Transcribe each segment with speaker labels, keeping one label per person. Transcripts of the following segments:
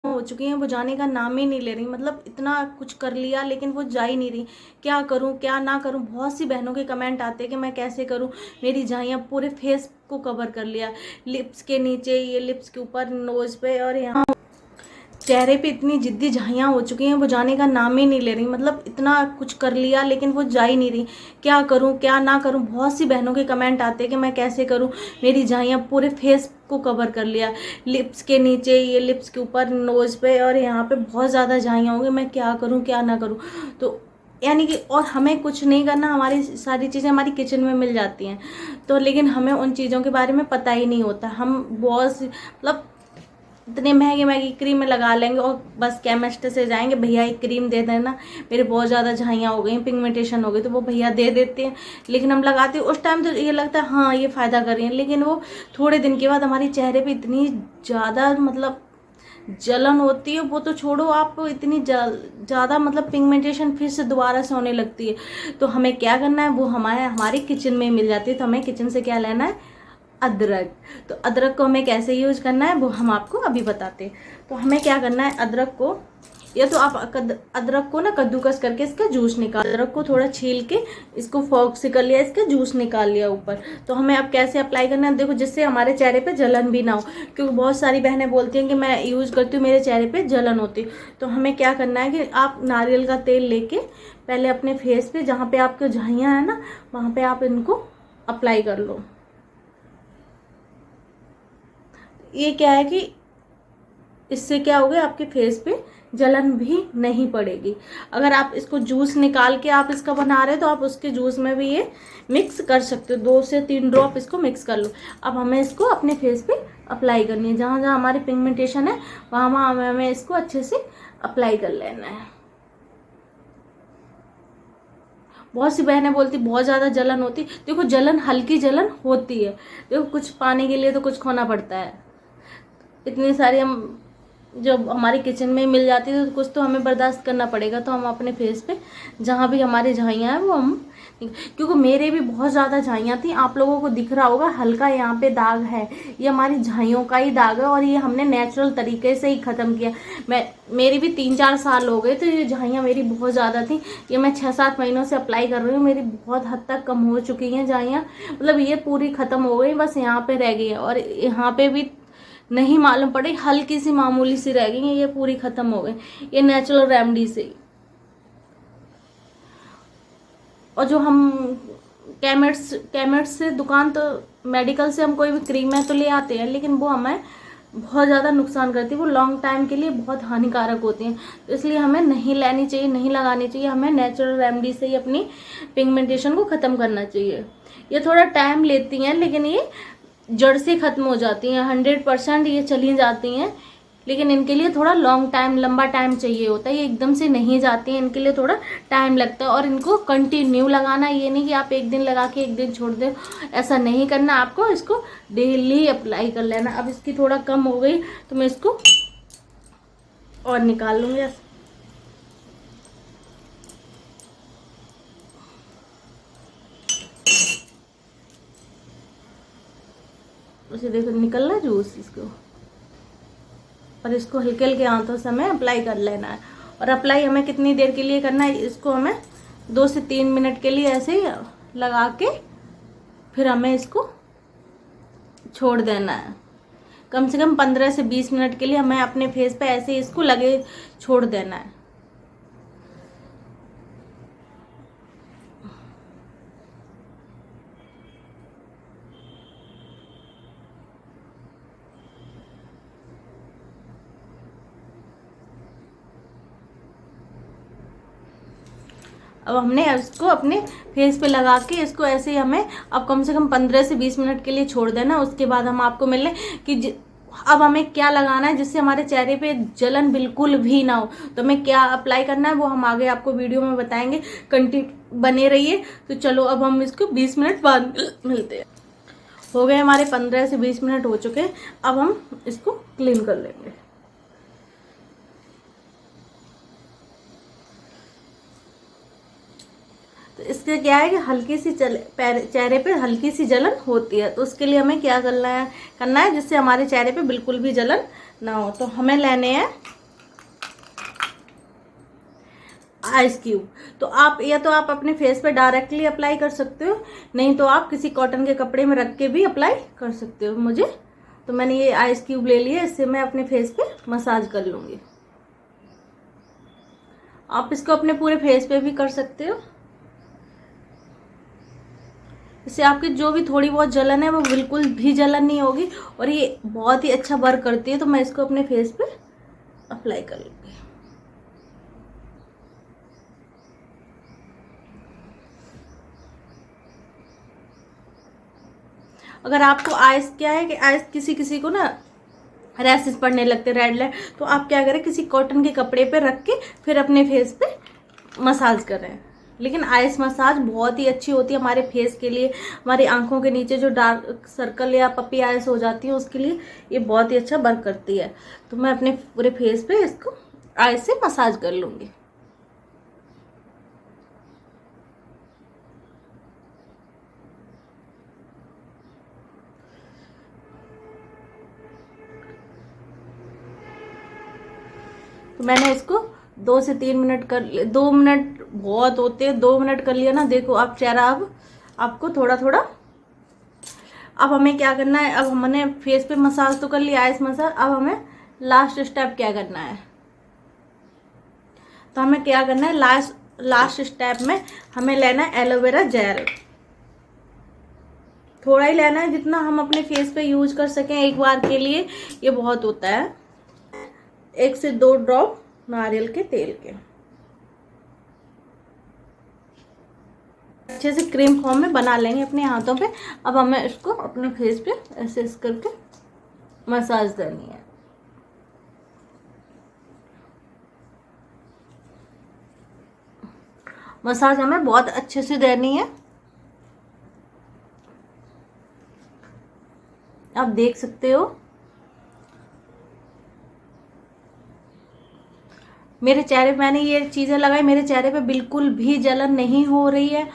Speaker 1: हो चुकी हैं, वो जाने का नाम ही नहीं ले रही। मतलब इतना कुछ कर लिया लेकिन वो जा ही नहीं रही। क्या करूं क्या ना करूं। बहुत सी बहनों के कमेंट आते हैं कि मैं कैसे करूं, मेरी झाइयाँ पूरे फेस को कवर कर लिया, लिप्स के नीचे, ये लिप्स के ऊपर, नोज पे और यहाँ चेहरे पे इतनी जिद्दी झाइयाँ हो चुकी हैं, वो जाने का नाम ही नहीं ले रही। मतलब इतना कुछ कर लिया लेकिन वो जा ही नहीं रही। क्या करूं क्या ना करूं। बहुत सी बहनों के कमेंट आते हैं कि मैं कैसे करूं, मेरी झाइयाँ पूरे फेस को कवर कर लिया, लिप्स के नीचे, ये लिप्स के ऊपर, नोज पे और यहाँ पे बहुत ज़्यादा झाइयाँ हो गई। मैं क्या करूँ क्या ना करूँ। तो यानी कि और हमें कुछ नहीं करना, हमारी सारी चीज़ें हमारी किचन में मिल जाती हैं। तो लेकिन हमें उन चीज़ों के बारे में पता ही नहीं होता। हम बहुत मतलब इतने महंगे महंगी क्रीम लगा लेंगे और बस केमिस्ट से जाएंगे, भैया एक क्रीम दे देना, मेरे बहुत ज़्यादा झाइयाँ हो गई, पिगमेंटेशन हो गई, तो वो भैया दे देते हैं। लेकिन हम लगाते हैं उस टाइम तो ये लगता है हाँ ये फ़ायदा कर रही है, लेकिन वो थोड़े दिन के बाद हमारे चेहरे पे इतनी ज़्यादा मतलब जलन होती है, वो तो छोड़ो, आप इतनी ज़्यादा मतलब पिगमेंटेशन फिर से दोबारा से होने लगती है। तो हमें क्या करना है, वो हमारे किचन में मिल जाती है। तो हमें किचन से क्या लेना है, अदरक। तो अदरक को हमें कैसे यूज करना है वो हम आपको अभी बताते हैं। तो हमें क्या करना है, अदरक को, या तो आप अदरक को ना कद्दूकस करके इसका जूस निकाल, अदरक को थोड़ा छील के इसको फोक से कर लिया, इसका जूस निकाल लिया ऊपर। तो हमें अब कैसे अप्लाई करना है, देखो, जिससे हमारे चेहरे पे जलन भी ना हो, क्योंकि बहुत सारी बहनें बोलती हैं कि मैं यूज करती हूँ मेरे चेहरे पे जलन होती है। तो हमें क्या करना है कि आप नारियल का तेल लेके पहले अपने फेस पे, जहाँ पे आपके झाइयाँ है ना, वहाँ पे आप इनको अप्लाई कर लो। ये क्या है कि इससे क्या होगा, आपके फेस पे जलन भी नहीं पड़ेगी। अगर आप इसको जूस निकाल के आप इसका बना रहे हो तो आप उसके जूस में भी ये मिक्स कर सकते हो, 2 से 3 ड्रॉप इसको मिक्स कर लो। अब हमें इसको अपने फेस पे अप्लाई करनी है, जहाँ जहाँ हमारी पिगमेंटेशन है वहाँ वहाँ हमें इसको अच्छे से अप्लाई कर लेना है। बहुत सी बहनें बोलती बहुत ज़्यादा जलन होती, देखो जलन हल्की जलन होती है, देखो कुछ पाने के लिए तो कुछ खोना पड़ता है। इतनी सारी हम जब हमारी किचन में मिल जाती है तो कुछ तो हमें बर्दाश्त करना पड़ेगा। तो हम अपने फेस पे जहाँ भी हमारी झाइयाँ हैं वो हम, क्योंकि मेरे भी बहुत ज़्यादा झाइयाँ थी, आप लोगों को दिख रहा होगा हल्का यहाँ पे दाग है, ये हमारी झाइयों का ही दाग है और ये हमने नेचुरल तरीके से ही ख़त्म किया। मेरी भी 3-4 साल हो गए, तो ये झाइयाँ मेरी बहुत ज़्यादा थी, ये मैं 6-7 महीनों से अप्लाई कर रही हूँ, मेरी बहुत हद तक कम हो चुकी हैं झाइयाँ। मतलब ये पूरी ख़त्म हो गई, बस यहाँ पे रह गई है और यहाँ पे भी नहीं मालूम पड़ी, हल्की सी मामूली सी रह गई है, ये पूरी खत्म हो गई, ये नेचुरल रेमेडी से ही। और जो हम केमिस्ट से दुकान, तो मेडिकल से हम कोई भी क्रीम है तो ले आते हैं, लेकिन वो हमें बहुत ज़्यादा नुकसान करती है, वो लॉन्ग टाइम के लिए बहुत हानिकारक होती हैं। तो इसलिए हमें नहीं लेनी चाहिए, नहीं लगानी चाहिए, हमें नेचुरल रेमेडी से ही अपनी पिगमेंटेशन को ख़त्म करना चाहिए। ये थोड़ा टाइम लेती हैं लेकिन ये जड़ से ख़त्म हो जाती हैं, 100% ये चली जाती हैं, लेकिन इनके लिए थोड़ा लॉन्ग टाइम, लंबा टाइम चाहिए होता है, ये एकदम से नहीं जाती हैं, इनके लिए थोड़ा टाइम लगता है। और इनको कंटिन्यू लगाना, ये नहीं कि आप एक दिन लगा के एक दिन छोड़ दो, ऐसा नहीं करना आपको, इसको डेली अप्लाई कर लेना। अब इसकी थोड़ा कम हो गई तो मैं इसको और निकाल लूँगी। उसे देखो निकल रहा जूस इसको, और इसको हल्के हल्के हाथों से हमें अप्लाई कर लेना है। और अप्लाई हमें कितनी देर के लिए करना है, इसको हमें 2 से 3 मिनट के लिए ऐसे ही लगा के फिर हमें इसको छोड़ देना है। कम से कम 15 से 20 मिनट के लिए हमें अपने फेस पे ऐसे ही इसको लगे छोड़ देना है। अब हमने इसको अपने फेस पे लगा के इसको ऐसे ही हमें अब कम से कम 15 से 20 मिनट के लिए छोड़ देना। उसके बाद हम आपको मिले कि अब हमें क्या लगाना है जिससे हमारे चेहरे पे जलन बिल्कुल भी ना हो। तो हमें क्या अप्लाई करना है वो हम आगे आपको वीडियो में बताएंगे, कंटिन्यू बने रहिए। तो चलो अब हम इसको 20 मिनट बाद मिलते हैं। हो गए हमारे 15 से 20 मिनट हो चुके हैं, अब हम इसको क्लीन कर लेंगे। तो इससे क्या है कि हल्की सी चेहरे पे हल्की सी जलन होती है। तो उसके लिए हमें क्या करना है जिससे हमारे चेहरे पे बिल्कुल भी जलन ना हो। तो हमें लेने हैं आइस क्यूब। तो आप या तो आप अपने फेस पे डायरेक्टली अप्लाई कर सकते हो, नहीं तो आप किसी कॉटन के कपड़े में रख के भी अप्लाई कर सकते हो। तो मैंने ये आइस क्यूब ले लिया, इससे मैं अपने फेस पे मसाज कर लूंगी। आप इसको अपने पूरे फेस पे भी कर सकते हो। इससे आपकी जो भी थोड़ी बहुत जलन है वो बिल्कुल भी जलन नहीं होगी और ये बहुत ही अच्छा वर्क करती है। तो मैं इसको अपने फेस पे अप्लाई कर लूंगी। अगर आपको आइस क्या है कि आइस किसी को ना रैसेस पड़ने लगते रेड लाइट, तो आप क्या करें किसी कॉटन के कपड़े पे रख के फिर अपने फेस पे मसाज करें। लेकिन आइस मसाज बहुत ही अच्छी होती है हमारे फेस के लिए, हमारी आंखों के नीचे जो डार्क सर्कल या पपी आइस हो जाती है उसके लिए ये बहुत ही अच्छा वर्क करती है। तो मैं अपने पूरे फेस पे इसको आइस से मसाज कर लूँगी। तो मैंने इसको 2 से 3 मिनट 2 मिनट बहुत होते हैं, 2 मिनट कर लिया ना। देखो आप चेहरा अब आपको थोड़ा थोड़ा। अब हमें क्या करना है, अब हमने फेस पे मसाज तो कर लिया आइस मसाज, अब हमें लास्ट स्टेप क्या करना है। तो हमें क्या करना है, लास्ट स्टेप में हमें लेना है एलोवेरा जेल। थोड़ा ही लेना है, जितना हम अपने फेस पे यूज कर सकें एक बार के लिए, ये बहुत होता है। 1 से 2 ड्रॉप नारियल के तेल के अच्छे से क्रीम फॉर्म में बना लेंगे अपने हाथों पे। अब हमें इसको अपने फेस पे ऐसे करके मसाज करनी है। मसाज हमें बहुत अच्छे से देनी है। आप देख सकते हो मेरे चेहरे पे मैंने ये चीज़ें लगाई, मेरे चेहरे पे बिल्कुल भी जलन नहीं हो रही है।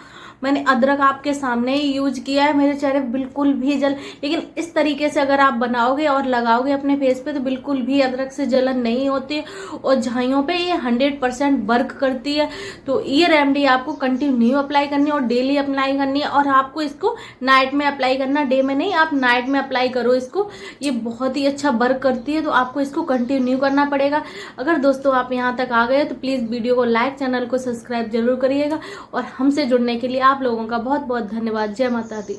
Speaker 1: मैंने अदरक आपके सामने ही यूज किया है, मेरे चेहरे बिल्कुल भी लेकिन इस तरीके से अगर आप बनाओगे और लगाओगे अपने फेस पे तो बिल्कुल भी अदरक से जलन नहीं होती और झाइयों पे ये 100% वर्क करती है। तो ये रेमेडी आपको कंटिन्यू अप्लाई करनी है और डेली अप्लाई करनी है। और आपको इसको नाइट में अप्लाई करना, डे में नहीं, आप नाइट में अप्लाई करो इसको। ये बहुत ही अच्छा वर्क करती है, तो आपको इसको कंटिन्यू करना पड़ेगा। अगर दोस्तों आप यहाँ तक आ गए तो प्लीज़ वीडियो को लाइक, चैनल को सब्सक्राइब जरूर करिएगा। और हमसे जुड़ने के लिए आप लोगों का बहुत बहुत धन्यवाद। जय माता दी।